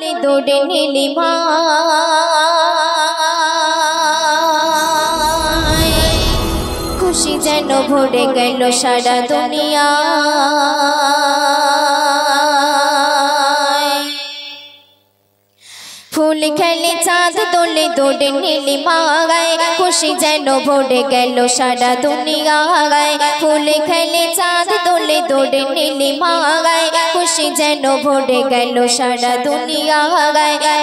তোলে দৌড়ে নীলিমা খুশি যেন ভরে গেল সারা দুনিয়া ফুল খেলে চাঁদ তোলে দৌড়ে নীলিমা খুশি যেন ভরে গেল সারা দুনিয়া ফুল খেলে চাঁদ তোলে দৌড়ে নীলিমা খুশি যেন ভরে গেল সারা দুনিয়া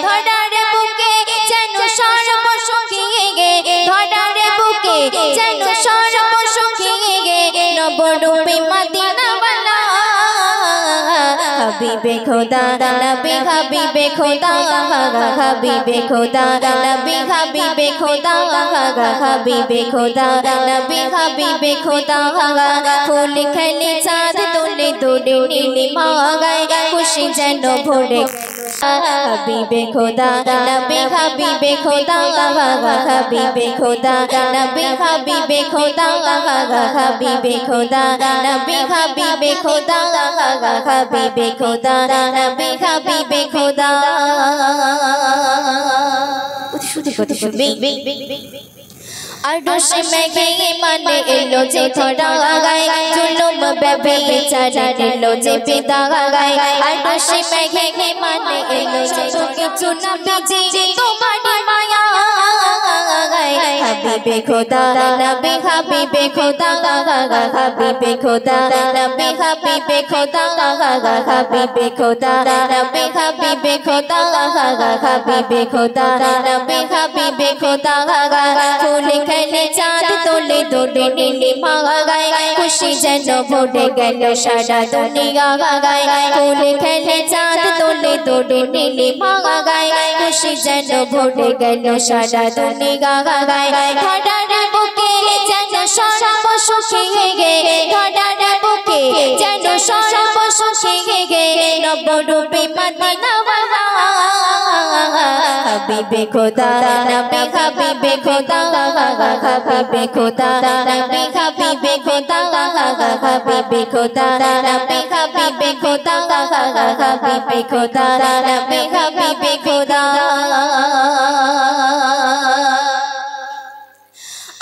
ধরার বুকে যেন সর্ব শুকিয়ে গে ধরার বুকে যেন সর্ব শুকিয়ে গে নবরূপে মদিনা বালা हबीबे खुदा नबी हबीबे खुदा हबीबे खुदा नबी हबीबे खुदा हबीबे खुदा नबी हबीबे खुदा फूल खिले चाँद तोले दौड़े नीलिमा खुशी जेन भरे हबीबे खुदा नबी हबीबे खुदा हबीबे खुदा नबी हबीबे खुदा हबीबे खुदा नबी हबीबे खुदा हबीबे खुदा नबी हबीबे खुदा आडोश में गए माने एलो जे थोड़ा गाय जुलुम बेबे बेचारा एलो जे पिता गाय आडोश में गए माने एलो जे के चुना बीजे तुम्हारी माया हबीबे खुदा नबी हबीबे खुदा हबीबे खुदा नबी हबीबे खुदा हबीबे खुदा नबी हबीबे खुदा हबीबे खुदा नबी हबीबे खुदा फूल खिले चाँद तोले दौड़े नीलिमा खुशी जेन भरे गल सारा दुनिया फूल खिले चाँद तोले दौड़े नीलिमा खुशी जेन भरे गल सारा दुनिया धरार बुके जेन सर्ब सुखिए गे धरार बुके जेन सर्ब सुखिए गे नबरूपे मदिना वाला हबीबे खुदा नबी हबीबे खुदा हबीबे खुदा नबी हबीबे खुदा हबीबे खुदा नबी हबीबे खुदा हबीबे खुदा नबी हबीबे खुदा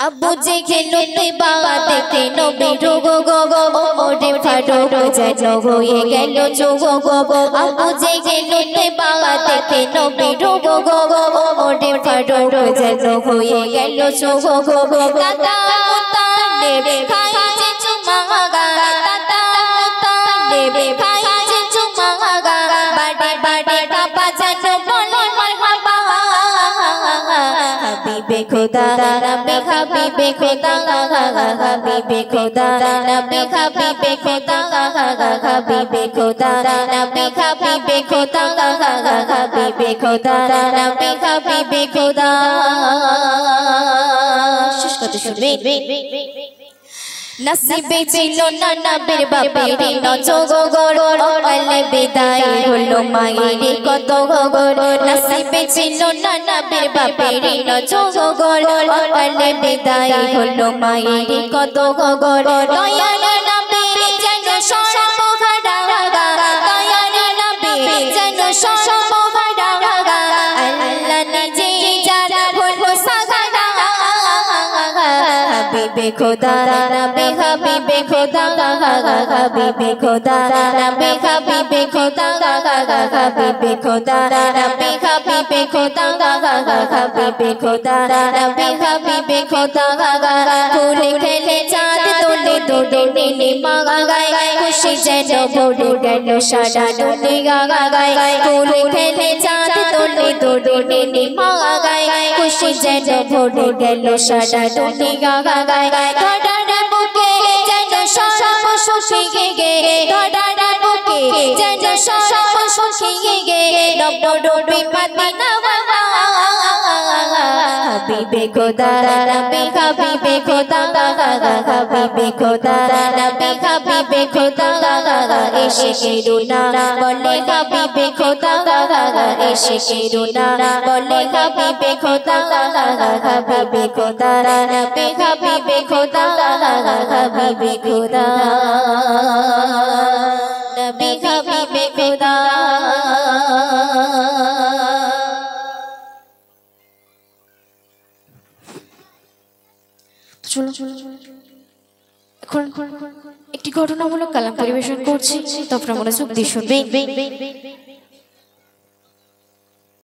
अबू जे खेलते बात के नबी रोगो गो गो ओरे फारूक जेनो होए गेल जोगो गो गो अबू जे खेलते बात के नबी रोगो गो गो ओरे फारूक जेनो होए गेल जोगो गो गो दादा उतारे खाई जे चुमागा दादा उतारे खाई जे चुमागा बड़े बड़े बाबा जेनो बोले मरहबा हबीबे खुदा नबी हबीबे खुदा हबीबे खुदा नबी हबीबे खुदा हबीबे खुदा नबी हबीबे खुदा हबीबे खुदा नबी हबीबे खुदा नसीबे छिलो ना नबीर बापेर नजो गो अले बिदाय हलो मायेर कत गो नसीबे छिलो ना नबीर बापेर नजो गो अले बिदाय हलो मायेर कत गो दयार नबी जेन सर्ब हारा दयार नबी जेन सर्ब हारा अल्लाह निजे जारा हलो सागारा हबीबे खुदा नबी हबीबे खुदा हबीबे खुदा नबी हबीबे खुदा हबीबे खुदा नबी हबीबे खुदा हबीबे खुदा नबी हबीबे खुदा फूल खिले चाँद तोले दौड़े नीलिमा खुशी जेन भरे गल सारा दुनिया फूल खिले चाँद तोले दौड़े नीलिमा खुशी जेन भरे गल सारा दुनिया धरार बुके जेन सर्ब सुखिए गे धरार बुके जेन सर्ब सुखिए गे नबरूपे मदिना वाला हबीबे खुदा नबी हबीबे खुदा हबीबे खुदा नबी हबीबे खुदा इश्क़े रूना बोले हबीबे खुदा इश्क़े रूना बोले हबीबे खुदा हबीबे खुदा नबी हबीबे खुदा हबीबे खुदा नबी हबीबे खुदा চলো এখন একটি ঘটনামূলক কালাম পরিবেশন করছি, তোমরা মনোযোগ দিয়ে শুনবে।